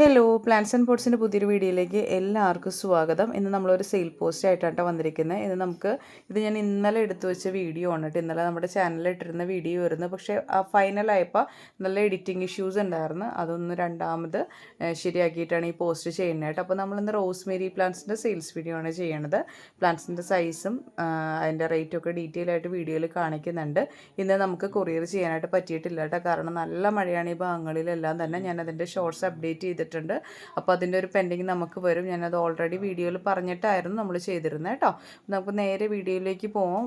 Hello plants and പോട്ട്സിൻ്റെ പുതിയൊരു വീഡിയോയിലേക്ക് എല്ലാവർക്കും സ്വാഗതം. ഇന്ന് നമ്മളൊരു സെയിൽ പോസ്റ്റ് ആയിട്ടാണ് വന്നിരിക്കുന്നത്. ഇത് ഞാൻ ഇന്നലെ എടുത്തു വെച്ച വീഡിയോ ആണ് കേട്ടോ. ഇന്നലെ നമ്മുടെ ചാനലിൽ ഇട്ടിരുന്ന വീഡിയോ ആയിരുന്നു. പക്ഷേ ഫൈനലായപ്പോൾ നല്ല എഡിറ്റിംഗ് ഇഷ്യൂസ് ഉണ്ടായിരുന്നു. അതൊന്ന് രണ്ടാമത് ശരിയാക്കിയിട്ടാണ് ഈ പോസ്റ്റ് ചെയ്യുന്നത് കേട്ടോ. അപ്പോൾ നമ്മളിന്ന് റോസ്മേരി പ്ലാന്റ്സിൻ്റെ സെയിൽസ് വീഡിയോ ആണ് ചെയ്യണത്. പ്ലാന്റ്സിൻ്റെ സൈസും അതിൻ്റെ റേറ്റൊക്കെ ഡീറ്റെയിൽ ആയിട്ട് വീഡിയോയിൽ കാണിക്കുന്നുണ്ട്. ഇന്ന് നമുക്ക് കൊറിയർ ചെയ്യാനായിട്ട് പറ്റിയിട്ടില്ല കേട്ടോ. കാരണം നല്ല മഴയാണ് ഈ ഭാഗങ്ങളിലെല്ലാം തന്നെ. ഞാനതിൻ്റെ ഷോർട്സ് അപ്ഡേറ്റ് ചെയ്തിട്ടുണ്ട്. അപ്പോൾ അതിൻ്റെ ഒരു പെൻഡിങ് നമുക്ക് വരും. ഞാനത് ഓൾറെഡി വീഡിയോയിൽ പറഞ്ഞിട്ടായിരുന്നു നമ്മൾ ചെയ്തിരുന്നത് കേട്ടോ. നമുക്ക് നേരെ വീഡിയോയിലേക്ക് പോകാം.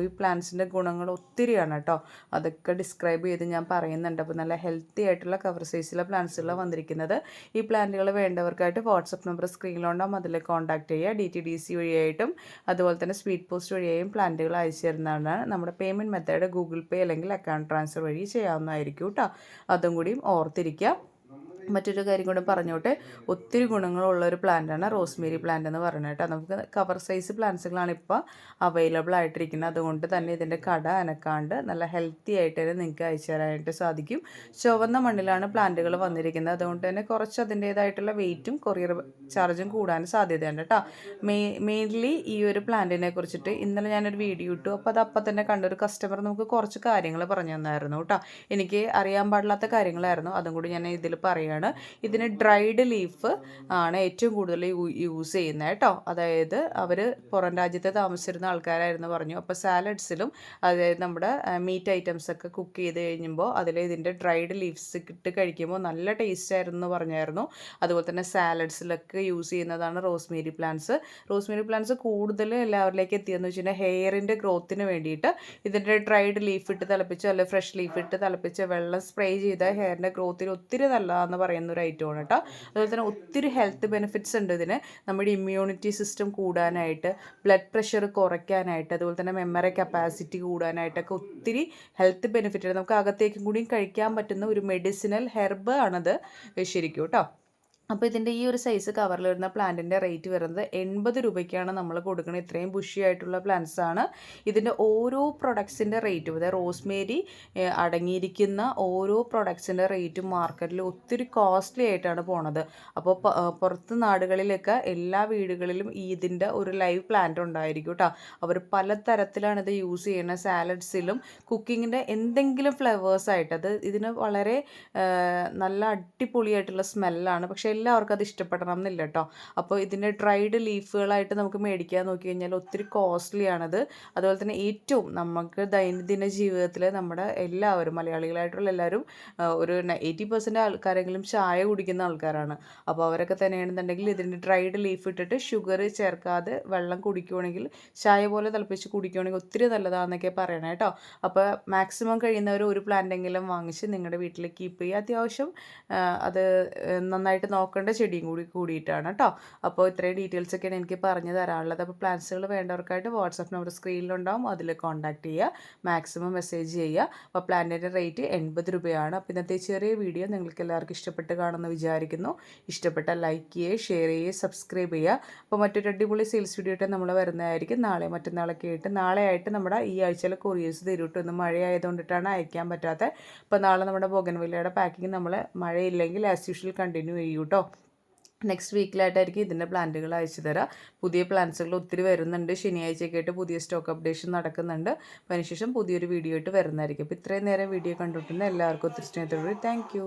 ഈ പ്ലാന്റ്സിൻ്റെ ഗുണങ്ങൾ ഒത്തിരിയാണ് കേട്ടോ. അതൊക്കെ ഡിസ്ക്രൈബ് ചെയ്ത് ഞാൻ പറയുന്നുണ്ട്. അപ്പോൾ നല്ല ഹെൽത്തി ആയിട്ടുള്ള കവർ സൈസിലെ പ്ലാന്റ്സുകളാണ് വന്നിരിക്കുന്നത്. ഈ പ്ലാന്റുകൾ വേണ്ടവർക്കായിട്ട് വാട്സപ്പ് നമ്പർ സ്ക്രീനിലുണ്ടാകും. അതിൽ കോൺടാക്ട് ചെയ്യുക. DTDC വഴിയായിട്ടും അതുപോലെ തന്നെ സ്പീഡ് പോസ്റ്റ് വഴിയായും പ്ലാന്റുകൾ അയച്ചു തരുന്നതാണ്. നമ്മുടെ പേയ്മെൻറ്റ് മെത്തേഡ് ഗൂഗിൾ പേ അല്ലെങ്കിൽ അക്കൗണ്ട് ട്രാൻസ്ഫർ വഴി ചെയ്യാവുന്നതായിരിക്കും കേട്ടോ. അതും കൂടിയും ഓർത്തിരിക്കുക. മറ്റൊരു കാര്യം കൂടെ പറഞ്ഞോട്ടെ, ഒത്തിരി ഗുണങ്ങളുള്ള ഒരു പ്ലാന്റാണ് റോസ്മേരി പ്ലാന്റ് എന്ന് പറയുന്നത് കേട്ടോ. നമുക്ക് കവർ സൈസ് പ്ലാന്റ്സുകളാണ് ഇപ്പോൾ അവൈലബിൾ ആയിട്ടിരിക്കുന്നത്. അതുകൊണ്ട് തന്നെ ഇതിൻ്റെ കട അനക്കാണ്ട് നല്ല ഹെൽത്തി ആയിട്ട് തന്നെ നിങ്ങൾക്ക് അയച്ചു തരാനായിട്ട് സാധിക്കും. ചുവന്ന മണ്ണിലാണ് പ്ലാന്റുകൾ വന്നിരിക്കുന്നത്. അതുകൊണ്ട് തന്നെ കുറച്ച് അതിൻ്റേതായിട്ടുള്ള വെയിറ്റും കൊറിയർ ചാർജും കൂടാൻ സാധ്യതയുണ്ട് കേട്ടോ. മെയിൻലി ഈ ഒരു പ്ലാന്റിനെ കുറിച്ചിട്ട് ഇന്നലെ ഞാനൊരു വീഡിയോ ഇട്ടു. അപ്പോൾ അത് അപ്പം തന്നെ കണ്ടൊരു കസ്റ്റമർ നമുക്ക് കുറച്ച് കാര്യങ്ങൾ പറഞ്ഞു തന്നായിരുന്നു കേട്ടോ. എനിക്ക് അറിയാൻ പാടില്ലാത്ത കാര്യങ്ങളായിരുന്നു. അതും കൂടി ഞാൻ ഇതിൽ പറയുകയാണ്. ഇതിന് ഡ്രൈഡ് ലീഫ് ആണ് ഏറ്റവും കൂടുതൽ യൂസ് ചെയ്യുന്നത് കേട്ടോ. അതായത് അവർ പുറം രാജ്യത്ത് താമസിച്ചിരുന്ന ആൾക്കാരായിരുന്നു പറഞ്ഞു. അപ്പോൾ സാലഡ്സിലും അതായത് നമ്മുടെ മീറ്റ് ഐറ്റംസ് ഒക്കെ കുക്ക് ചെയ്ത് കഴിയുമ്പോൾ അതിൽ ഇതിൻ്റെ ഡ്രൈഡ് ലീവ്സ് ഇട്ട് കഴിക്കുമ്പോൾ നല്ല ടേസ്റ്റ് ആയിരുന്നു എന്ന് പറഞ്ഞായിരുന്നു. അതുപോലെ തന്നെ സാലഡ്സിലൊക്കെ യൂസ് ചെയ്യുന്നതാണ് റോസ്മേരി പ്ലാന്റ്സ്. റോസ്മേരി പ്ലാന്റ്സ് കൂടുതൽ എല്ലാവരിലേക്ക് എത്തിയെന്ന് വെച്ചിട്ടുണ്ടെങ്കിൽ ഹെയറിൻ്റെ ഗ്രോത്തിന് വേണ്ടിയിട്ട് ഇതിൻ്റെ ഡ്രൈഡ് ലീഫ് ഇട്ട് തിളപ്പിച്ചോ അല്ലെങ്കിൽ ഫ്രഷ് ലീഫ് ഇട്ട് തിളപ്പിച്ച് വെള്ളം സ്പ്രേ ചെയ്താൽ ഹെയറിൻ്റെ ഗ്രോത്തിന് ഒത്തിരി നല്ലതാണെന്ന് പറയുന്ന ഒരു ഐറ്റമാണ് കേട്ടോ. അതുപോലെ തന്നെ ഒത്തിരി ഹെൽത്ത് ബെനിഫിറ്റ്സ് ഉണ്ട് ഇതിന്. നമ്മുടെ ഇമ്മ്യൂണിറ്റി സിസ്റ്റം കൂടാനായിട്ട്, ബ്ലഡ് പ്രഷർ കുറയ്ക്കാനായിട്ട്, അതുപോലെ തന്നെ മെമ്മറി കപ്പാസിറ്റി കൂടാനായിട്ടൊക്കെ ഒത്തിരി ഹെൽത്ത് ബെനിഫിറ്റ് ഉണ്ട്. നമുക്ക് അകത്തേക്കും കൂടിയും കഴിക്കാൻ പറ്റുന്ന ഒരു മെഡിസിനൽ ഹെർബ് ആണത് ശരിക്കും കേട്ടോ. അപ്പോൾ ഇതിൻ്റെ ഈ ഒരു സൈസ് കവറിൽ വരുന്ന പ്ലാന്റിൻ്റെ റേറ്റ് വരുന്നത് 80 രൂപയ്ക്കാണ് നമ്മൾ കൊടുക്കുന്നത്. ഇത്രയും ബുഷി ആയിട്ടുള്ള പ്ലാന്റ്സ് ആണ്. ഇതിൻ്റെ ഓരോ പ്രൊഡക്ട്സിൻ്റെ റേറ്റും, അതായത് റോസ്മേരി അടങ്ങിയിരിക്കുന്ന ഓരോ പ്രൊഡക്ട്സിൻ്റെ റേറ്റും മാർക്കറ്റിൽ ഒത്തിരി കോസ്റ്റ്ലി ആയിട്ടാണ് പോണത്. അപ്പോൾ പുറത്ത് നാടുകളിലൊക്കെ എല്ലാ വീടുകളിലും ഇതിൻ്റെ ഒരു ലൈവ് പ്ലാന്റ് ഉണ്ടായിരിക്കും കേട്ടോ. അവർ പലതരത്തിലാണ് ഇത് യൂസ് ചെയ്യുന്നത്. സാലഡ്സിലും കുക്കിങ്ങിൻ്റെ എന്തെങ്കിലും ഫ്ലേവേഴ്സായിട്ട് ഇതിന് വളരെ നല്ല അടിപൊളിയായിട്ടുള്ള സ്മെല്ലാണ്. പക്ഷേ എല്ലാവർക്കും അത് ഇഷ്ടപ്പെടണം എന്നില്ല കേട്ടോ. അപ്പോൾ ഇതിൻ്റെ ഡ്രൈഡ് ലീഫുകളായിട്ട് നമുക്ക് മേടിക്കാൻ നോക്കി കഴിഞ്ഞാൽ ഒത്തിരി കോസ്റ്റ്ലി ആണത്. അതുപോലെ തന്നെ ഏറ്റവും നമുക്ക് ദൈനംദിന ജീവിതത്തിൽ നമ്മുടെ എല്ലാവരും മലയാളികളായിട്ടുള്ള എല്ലാവരും ഒരു 80% ആൾക്കാരെങ്കിലും ചായ കുടിക്കുന്ന ആൾക്കാരാണ്. അപ്പോൾ അവരൊക്കെ തന്നെയാണെന്നുണ്ടെങ്കിൽ ഇതിൻ്റെ ഡ്രൈഡ് ലീഫ് ഇട്ടിട്ട് ഷുഗർ ചേർക്കാതെ വെള്ളം കുടിക്കുകയാണെങ്കിൽ, ചായ പോലെ തിളപ്പിച്ച് കുടിക്കുകയാണെങ്കിൽ ഒത്തിരി നല്ലതാണെന്നൊക്കെ പറയണേ കേട്ടോ. അപ്പോൾ മാക്സിമം കഴിയുന്നവർ ഒരു പ്ലാന്റെങ്കിലും വാങ്ങിച്ച് നിങ്ങളുടെ വീട്ടിൽ കീപ്പ് ചെയ്യുക. അത്യാവശ്യം അത് നന്നായിട്ട് നോക്കേണ്ട ചെടിയും കൂടിയിട്ടാണ് കേട്ടോ. അപ്പോൾ ഇത്രയും ഡീറ്റെയിൽസൊക്കെയാണ് എനിക്ക് പറഞ്ഞു തരാനുള്ളത്. അപ്പോൾ പ്ലാന്റ്സുകൾ വേണ്ടവർക്കായിട്ട് വാട്സപ്പ് നമ്പർ സ്ക്രീനിലുണ്ടാവും. അതിൽ കോൺടാക്ട് ചെയ്യുക, മാക്സിമം മെസ്സേജ് ചെയ്യുക. അപ്പോൾ പ്ലാന്റിൻ്റെ റേറ്റ് 80 രൂപയാണ്. അപ്പോൾ ഇന്നത്തെ ചെറിയ വീഡിയോ നിങ്ങൾക്ക് എല്ലാവർക്കും ഇഷ്ടപ്പെട്ട് കാണുമെന്ന് വിചാരിക്കുന്നു. ഇഷ്ടപ്പെട്ടാൽ ലൈക്ക് ചെയ്യുക, ഷെയർ ചെയ്യുക, സബ്സ്ക്രൈബ് ചെയ്യുക. അപ്പോൾ മറ്റൊരു അടിപൊളി സെയിൽസ് വീഡിയോ ആയിട്ട് നമ്മൾ വരുന്നതായിരിക്കും. നാളെ മറ്റന്നാളൊക്കെ ആയിട്ട്. നാളെ ആയിട്ട് നമ്മുടെ ഈ ആഴ്ചയിലെ കൊറിയേഴ്സ് തരൂട്ടോ. ഇന്ന് മഴയായതുകൊണ്ടിട്ടാണ് അയക്കാൻ പറ്റാത്തത്. അപ്പോൾ നാളെ നമ്മുടെ ബോഗൻവില്ലയുടെ പാക്കിങ് നമ്മൾ മഴയില്ലെങ്കിൽ ആസ് യൂഷ്വൽ കണ്ടിന്യൂ ചെയ്യും കേട്ടോ. നെക്സ്റ്റ് വീക്കിലായിട്ടായിരിക്കും ഇതിൻ്റെ പ്ലാന്റുകൾ അയച്ചു തരാം. പുതിയ പ്ലാന്റ്സുകൾ ഒത്തിരി വരുന്നുണ്ട്. ശനിയാഴ്ചയൊക്കെ ആയിട്ട് പുതിയ സ്റ്റോക്ക് അപ്ഡേഷൻ നടക്കുന്നുണ്ട്. അപ്പോൾ അതിനുശേഷം പുതിയൊരു വീഡിയോ ആയിട്ട് വരുന്നതായിരിക്കും. അപ്പോൾ ഇത്രയും നേരം വീഡിയോ കണ്ടിട്ടുണ്ട് എല്ലാവർക്കും ഒത്തിരി സ്നേഹത്തോടുകൂടി താങ്ക് യു.